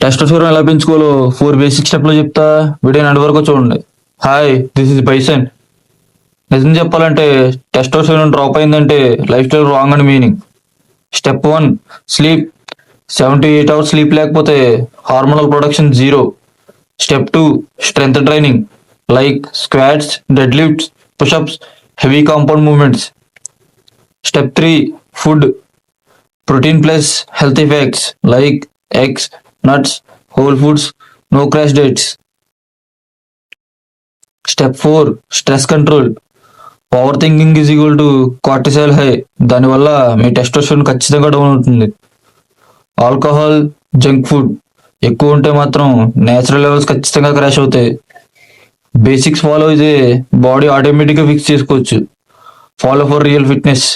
Testosterone ఎలా పెంచుకోవాలో 4 basic స్టెప్‌లో చెప్తా. వీడియోని ఎండ్ వరకు చూడండి. హాయ్! This is Bison. నిజం చెప్పాలంటే టెస్టోస్టెరాన్ డ్రాప్ అయిందంటే లైఫ్ స్టైల్ రాంగ్ అని meaning. Step 1 sleep. 7 to 8 hours sleep లేకపోతే hormonal production zero. Step 2 strength training like squats, deadlifts, pushups, heavy compound movements. Step 3 food. Protein plus health effects like eggs, nuts, whole foods, no crash dates. Step 4 stress control. Over thinking is equal to cortisol high. దానివల్ల మీ testosterone ఖచ్చితంగా down అవుతుంది. Alcohol, junk food ఎక్కువ ఉంటే మాత్రం natural levels ఖచ్చితంగా crash అవుతాయి. Basics follow అయితే body ఆటోమేటిక్గా ఫిక్స్ చేసుకోవచ్చు. Follow for real fitness.